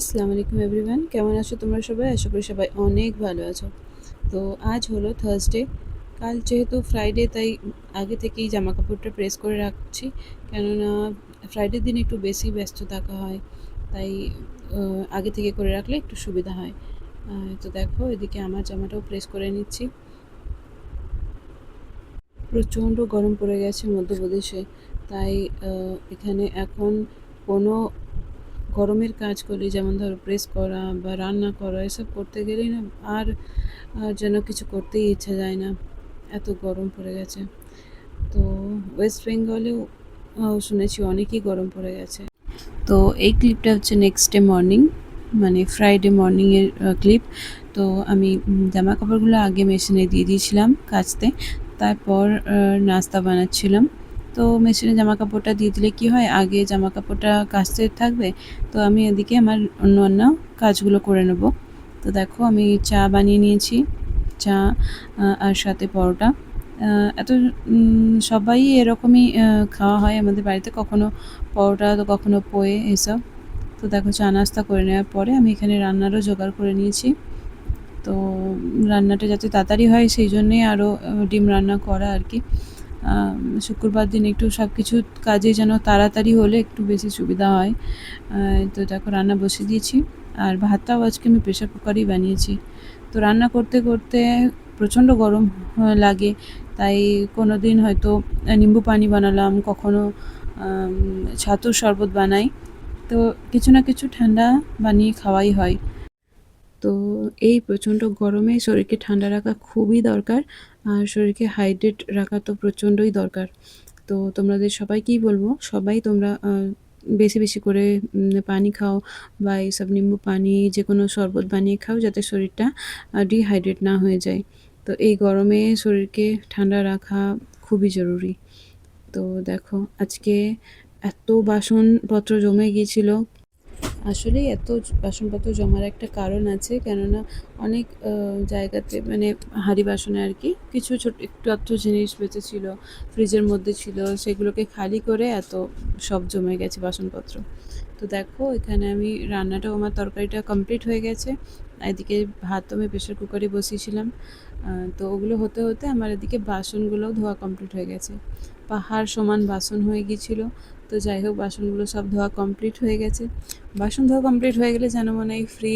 আসসালামু আলাইকুম এভরিওয়ান, কেমন আছো তোমরা সবাই? আশা করি সবাই অনেক ভালো আছো। তো আজ হলো থার্সডে। কাল যেহেতু ফ্রাইডে, তাই আগে থেকেই জামা কাপড়টা প্রেস করে রাখছি, কেননা ফ্রাইডের দিন একটু বেশি ব্যস্ত থাকা হয়, তাই আগে থেকে করে রাখলে একটু সুবিধা হয়। তো দেখো, এদিকে আমার জামাটাও প্রেস করে নিচ্ছি। প্রচণ্ড গরম পড়ে গেছে মধ্যপ্রদেশে, তাই এখানে এখন কোনো গরমের কাজ করলে, যেমন ধরো প্রেস করা বা রান্না করা, এসব করতে গেলেই না আর যেন কিছু করতেই ইচ্ছা যায় না, এত গরম পড়ে গেছে। তো ওয়েস্ট বেঙ্গলেও শুনেছি অনেকই গরম পড়ে গেছে। তো এই ক্লিপটা হচ্ছে নেক্সট ডে মর্নিং, মানে ফ্রাইডে মর্নিংয়ের ক্লিপ। তো আমি জামা কাপড়গুলো আগে মেশিনে দিয়ে দিয়েছিলাম কাচতে, তারপর নাস্তা বানাচ্ছিলাম। তো মেশিনে জামা কাপড়টা দিয়ে দিলে কি হয়, আগে জামা কাপড়টা কাচতে থাকবে, তো আমি এদিকে আমার অন্য কাজগুলো করে নেব। তো দেখো, আমি চা বানিয়ে নিয়েছি, চা আর সাথে পরোটা। এত সবাই এরকমই খাওয়া হয় আমাদের বাড়িতে, কখনো পরোটা তো কখনো পোয়ে এসব। তো দেখো, চা নাস্তা করে নেওয়ার পরে আমি এখানে রান্নারও জোগাড় করে নিয়েছি। তো রান্নাটা যাতে তাড়াতাড়ি হয় সেই জন্যেই আরও ডিম রান্না করা আর কি। শুক্রবার দিন একটু সব কিছু কাজে যেন তাড়াতাড়ি হলে একটু বেশি সুবিধা হয়। তো দেখো, রান্না বসিয়ে দিয়েছি, আর ভাতটাও আজকে আমি প্রেশার কুকারেই বানিয়েছি। তো রান্না করতে করতে প্রচণ্ড গরম লাগে, তাই কোনো দিন হয়তো নিম্বু পানি বানালাম, কখনো ছাতুর শরবত বানাই। তো কিছু না কিছু ঠান্ডা বানিয়ে খাওয়াই হয়। তো এই প্রচণ্ড গরমে শরীরকে ঠান্ডা রাখা খুবই দরকার, আর শরীরকে হাইড্রেট রাখা তো প্রচণ্ডই দরকার। তো তোমাদের সবাইকেই বলবো, সবাই তোমরা বেশি বেশি করে পানি খাও, বা এইসব নিম্বু পানি, যে কোনো শরবত বানিয়ে খাও, যাতে শরীরটা ডিহাইড্রেট না হয়ে যায়। তো এই গরমে শরীরকে ঠান্ডা রাখা খুবই জরুরি। তো দেখো, আজকে এত বাসনপত্র জমে গিয়েছিল। আসলেই এত বাসনপত্র জমার একটা কারণ আছে, কেননা অনেক জায়গাতে, মানে হাঁড়ি বাসনে আর কি, কিছু ছোট একটু আধটু জিনিস বেঁচেছিল, ফ্রিজের মধ্যে ছিল, সেগুলোকে খালি করে এত সব জমে গেছে বাসনপত্র। তো দেখো, এখানে আমি রান্নাটাও, আমার তরকারিটা কমপ্লিট হয়ে গেছে। এদিকে ভাত আমি প্রেশার কুকারে বসিয়েছিলাম। তো ওগুলো হতে হতে আমার এদিকে বাসনগুলোও ধোয়া কমপ্লিট হয়ে গেছে। পাহাড় সমান বাসন হয়ে গিয়েছিলো। তো যাই হোক, বাসনগুলো সব ধোয়া কমপ্লিট হয়ে গেছে। বাসন ধোয়া কমপ্লিট হয়ে গেলে যেন মনে হয় ফ্রি,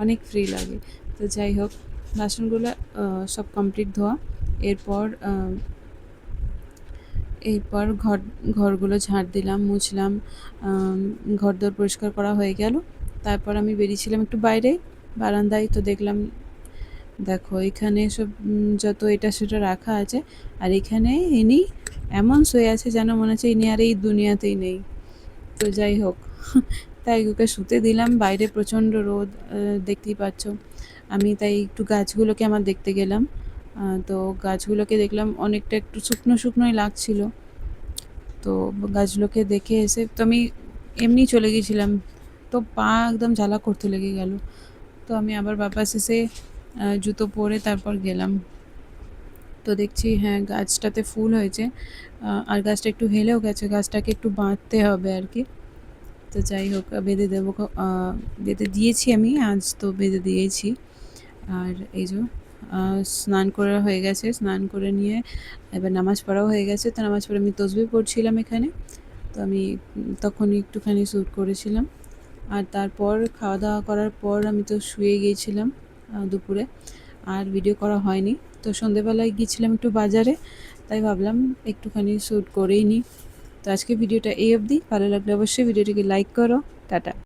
অনেক ফ্রি লাগে। তো যাই হোক, বাসনগুলো সব কমপ্লিট ধোয়া। এরপর এরপর ঘরগুলো ঝাড় দিলাম, মুছলাম, ঘরদোর পরিষ্কার করা হয়ে গেল। তারপর আমি বেরিয়েছিলাম একটু বাইরে, বারান্দায়। তো দেখলাম, দেখো এখানে সব যত এটা সেটা রাখা আছে, আর এখানে ইনি এমন শুয়ে আছে যেন মনে হচ্ছে ইনি আর এই দুনিয়াতেই নেই। তো যাই হোক, তাই ওকে শুতে দিলাম। বাইরে প্রচণ্ড রোদ, দেখতেই পাচ্ছ। আমি তাই একটু গাছগুলোকে আমার দেখতে গেলাম। তো গাছগুলোকে দেখলাম অনেকটা একটু শুকনো শুকনোই লাগছিল। তো গাছগুলোকে দেখে এসে তো আমি এমনি চলে গেছিলাম, তো পা একদম জ্বালা করতে লেগে গেল। তো আমি আবার বাপাস এসে জুতো পরে তারপর গেলাম। তো দেখছি, হ্যাঁ, গাছটাতে ফুল হয়েছে, আর গাছটা একটু হেলেও গেছে, গাছটাকে একটু বাঁধতে হবে আর কি। তো যাই হোক, বেঁধে দেবো, বেঁধে দিয়েছি আমি আজ, তো বেঁধে দিয়েছি। আর এই যে স্নান করা হয়ে গেছে, স্নান করে নিয়ে এবার নামাজ পড়াও হয়ে গেছে। তো নামাজ পড়ে আমি তসবিহ পড়ছিলাম এখানে। তো আমি তখনই একটুখানি শ্যুট করেছিলাম। আর তারপর খাওয়া দাওয়া করার পর আমি তো শুয়ে গিয়েছিলাম দুপুরে, আর ভিডিও করা হয়নি। তো সন্ধেবেলায় গিয়েছিলাম একটু বাজারে, তাই ভাবলাম একটুখানি শ্যুট করেই নিই। তো আজকে ভিডিওটা এই অবধি। ভালো লাগলে অবশ্যই ভিডিওটিকে লাইক করো। টাটা।